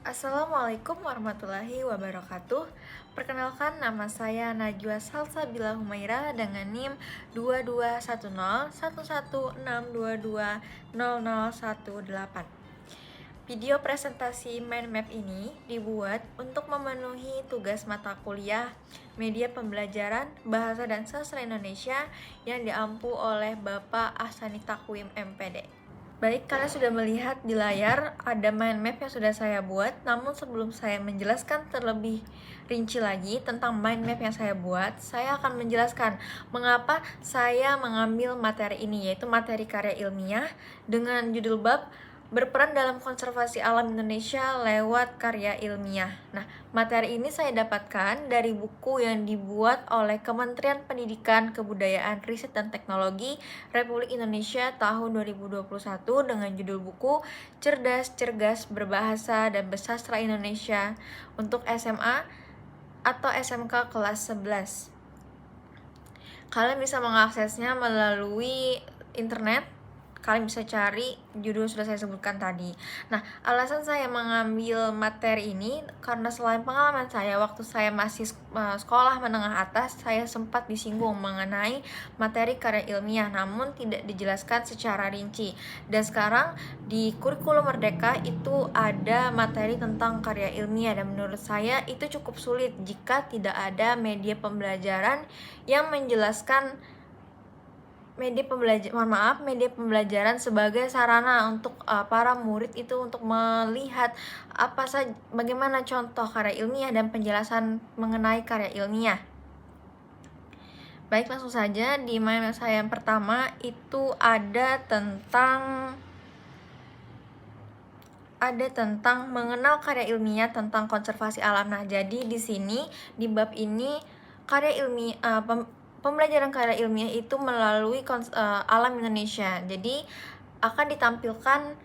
Assalamualaikum warahmatullahi wabarakatuh. Perkenalkan, nama saya Najwa Salsabila Humaira dengan NIM 22101162200018. Video presentasi mind map ini dibuat untuk memenuhi tugas mata kuliah Media Pembelajaran Bahasa dan Sastra Indonesia yang diampu oleh Bapak Ahsani Takwim MPD. Baik, kalian sudah melihat di layar ada mind map yang sudah saya buat. Namun sebelum saya menjelaskan terlebih rinci lagi tentang mind map yang saya buat, saya akan menjelaskan mengapa saya mengambil materi ini, yaitu materi karya ilmiah dengan judul bab berperan dalam konservasi alam Indonesia lewat karya ilmiah. Nah, materi ini saya dapatkan dari buku yang dibuat oleh Kementerian Pendidikan, Kebudayaan, Riset dan Teknologi Republik Indonesia tahun 2021 dengan judul buku Cerdas, Cergas, Berbahasa dan Bersastra Indonesia untuk SMA atau SMK kelas 11. Kalian bisa mengaksesnya melalui internet. Kalian bisa cari judul sudah saya sebutkan tadi. Nah, alasan saya mengambil materi ini karena selain pengalaman saya waktu saya masih sekolah menengah atas, saya sempat disinggung mengenai materi karya ilmiah, namun tidak dijelaskan secara rinci. Dan sekarang di kurikulum Merdeka itu ada materi tentang karya ilmiah, dan menurut saya itu cukup sulit jika tidak ada media pembelajaran yang menjelaskan media pembelajaran sebagai sarana untuk para murid itu untuk melihat bagaimana contoh karya ilmiah dan penjelasan mengenai karya ilmiah. Baik, langsung saja di mind map saya yang pertama itu ada tentang mengenal karya ilmiah tentang konservasi alam. Nah, jadi di sini di bab ini karya ilmiah pembelajaran karya ilmiah itu melalui alam Indonesia. Jadi akan ditampilkan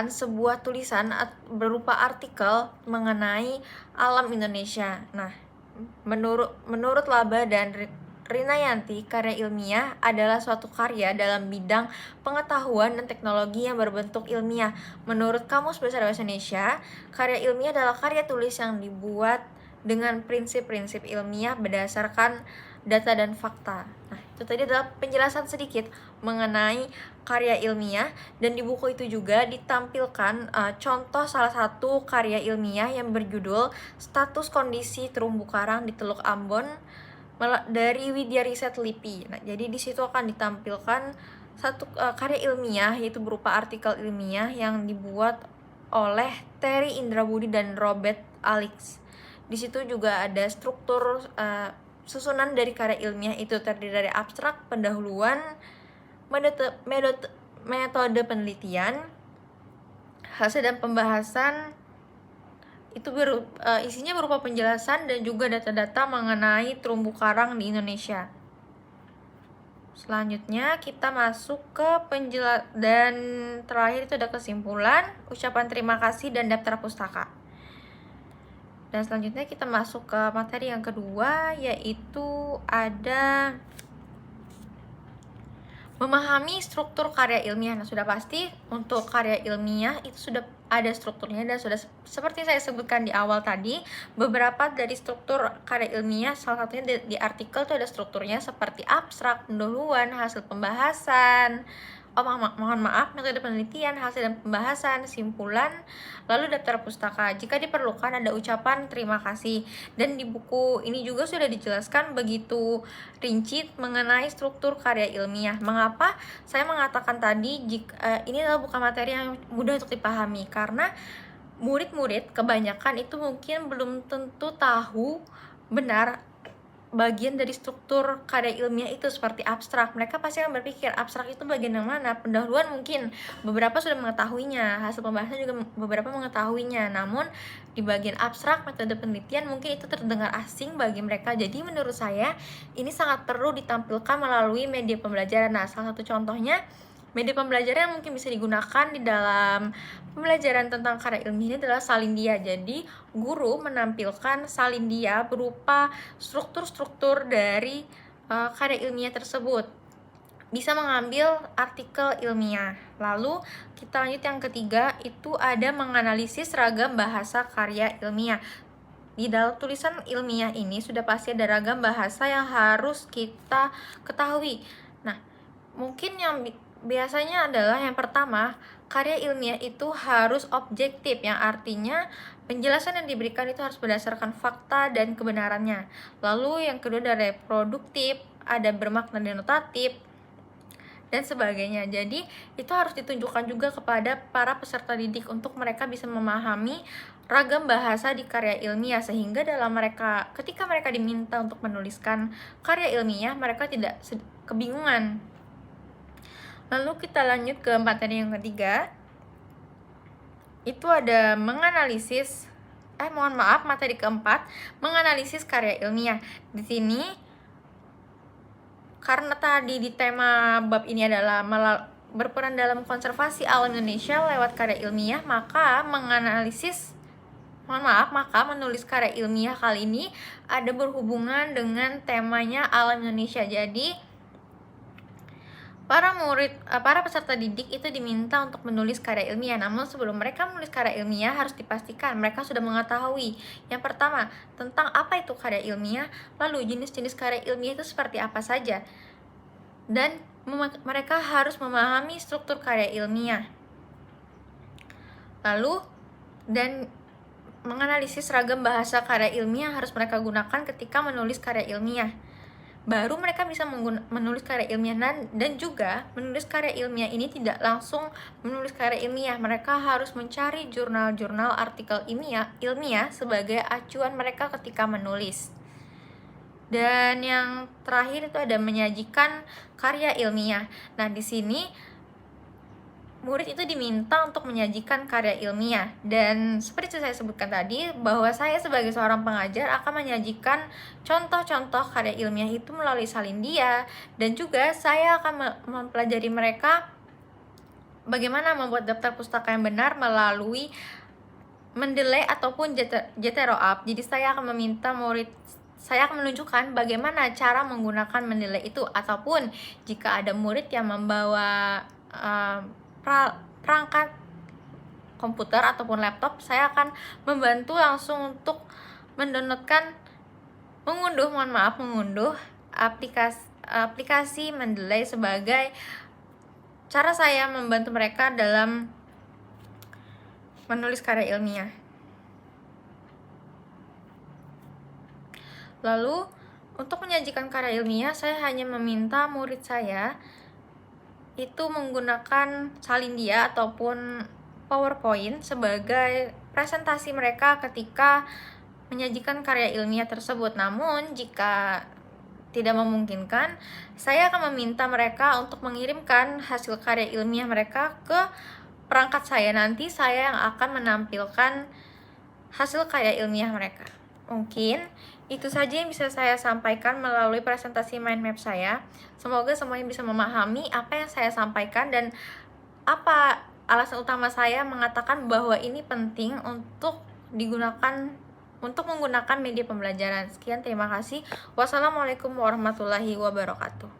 sebuah tulisan berupa artikel mengenai alam Indonesia. Nah, menurut Laba dan Rinayanti, karya ilmiah adalah suatu karya dalam bidang pengetahuan dan teknologi yang berbentuk ilmiah. Menurut Kamus Besar Bahasa Indonesia, karya ilmiah adalah karya tulis yang dibuat dengan prinsip-prinsip ilmiah berdasarkan data dan fakta. Nah, itu tadi adalah penjelasan sedikit mengenai karya ilmiah, dan di buku itu juga ditampilkan contoh salah satu karya ilmiah yang berjudul Status Kondisi Terumbu Karang di Teluk Ambon dari Widya Riset LIPI. Nah, jadi di situ akan ditampilkan satu karya ilmiah, yaitu berupa artikel ilmiah yang dibuat oleh Terry Indrabudi dan Robert Alix. Di situ juga ada struktur susunan dari karya ilmiah itu terdiri dari abstrak, pendahuluan, metode penelitian, hasil dan pembahasan. Itu isinya berupa penjelasan dan juga data-data mengenai terumbu karang di Indonesia. Selanjutnya kita masuk ke dan terakhir itu ada kesimpulan, ucapan terima kasih dan daftar pustaka. Dan selanjutnya kita masuk ke materi yang kedua, yaitu ada memahami struktur karya ilmiah. Nah, sudah pasti untuk karya ilmiah itu sudah ada strukturnya, dan sudah seperti saya sebutkan di awal tadi, beberapa dari struktur karya ilmiah, salah satunya di artikel itu ada strukturnya seperti abstrak, pendahuluan, hasil pembahasan, metode penelitian, hasil dan pembahasan, simpulan, lalu daftar pustaka. Jika diperlukan ada ucapan terima kasih. Dan di buku ini juga sudah dijelaskan begitu rinci mengenai struktur karya ilmiah. Mengapa saya mengatakan tadi ini adalah bukan materi yang mudah untuk dipahami, karena murid-murid kebanyakan itu mungkin belum tentu tahu benar bagian dari struktur karya ilmiah itu seperti abstrak. Mereka pasti akan berpikir abstrak itu bagian yang mana. Pendahuluan mungkin beberapa sudah mengetahuinya, hasil pembahasan juga beberapa mengetahuinya, namun di bagian abstrak, metode penelitian mungkin itu terdengar asing bagi mereka. Jadi menurut saya ini sangat perlu ditampilkan melalui media pembelajaran. Nah, salah satu contohnya media pembelajaran yang mungkin bisa digunakan di dalam pembelajaran tentang karya ilmiah ini adalah salindia. Jadi guru menampilkan salindia berupa struktur-struktur dari karya ilmiah tersebut. bisa mengambil artikel ilmiah. Lalu kita lanjut yang ketiga, itu ada menganalisis ragam bahasa karya ilmiah. Di dalam tulisan ilmiah ini sudah pasti ada ragam bahasa yang harus kita ketahui. Nah, mungkin yang biasanya adalah yang pertama, karya ilmiah itu harus objektif, yang artinya penjelasan yang diberikan itu harus berdasarkan fakta dan kebenarannya. Lalu yang kedua ada reproduktif, ada bermakna denotatif, dan sebagainya. Jadi itu harus ditunjukkan juga kepada para peserta didik untuk mereka bisa memahami ragam bahasa di karya ilmiah, sehingga ketika mereka diminta untuk menuliskan karya ilmiah, mereka tidak kebingungan. Lalu kita lanjut ke materi yang ketiga, itu ada materi keempat, menganalisis karya ilmiah. Di sini karena tadi di tema bab ini adalah berperan dalam konservasi alam Indonesia lewat karya ilmiah, maka menulis karya ilmiah kali ini ada berhubungan dengan temanya alam Indonesia. Jadi para peserta didik itu diminta untuk menulis karya ilmiah. Namun sebelum mereka menulis karya ilmiah, harus dipastikan mereka sudah mengetahui yang pertama, tentang apa itu karya ilmiah, lalu jenis-jenis karya ilmiah itu seperti apa saja, dan mereka harus memahami struktur karya ilmiah. Lalu dan menganalisis ragam bahasa karya ilmiah harus mereka gunakan ketika menulis karya ilmiah. Baru mereka bisa menulis karya ilmiah, dan juga menulis karya ilmiah ini tidak langsung menulis karya ilmiah. Mereka harus mencari jurnal-jurnal artikel ilmiah sebagai acuan mereka ketika menulis. Dan yang terakhir itu ada menyajikan karya ilmiah. Nah, di sini murid itu diminta untuk menyajikan karya ilmiah, dan seperti saya sebutkan tadi bahwa saya sebagai seorang pengajar akan menyajikan contoh-contoh karya ilmiah itu melalui salindia, dan juga saya akan mempelajari mereka bagaimana membuat daftar pustaka yang benar melalui Mendeley ataupun Jeteroap. Jadi saya akan menunjukkan bagaimana cara menggunakan Mendeley itu, ataupun jika ada murid yang membawa perangkat komputer ataupun laptop, saya akan membantu langsung untuk mengunduh aplikasi Mendeley sebagai cara saya membantu mereka dalam menulis karya ilmiah. Lalu untuk menyajikan karya ilmiah, saya hanya meminta murid saya itu menggunakan salindia ataupun PowerPoint sebagai presentasi mereka ketika menyajikan karya ilmiah tersebut. Namun jika tidak memungkinkan, saya akan meminta mereka untuk mengirimkan hasil karya ilmiah mereka ke perangkat saya. Nanti saya yang akan menampilkan hasil karya ilmiah mereka. Mungkin itu saja yang bisa saya sampaikan melalui presentasi mind map saya. Semoga semuanya bisa memahami apa yang saya sampaikan dan apa alasan utama saya mengatakan bahwa ini penting untuk menggunakan media pembelajaran. Sekian, terima kasih. Wassalamualaikum warahmatullahi wabarakatuh.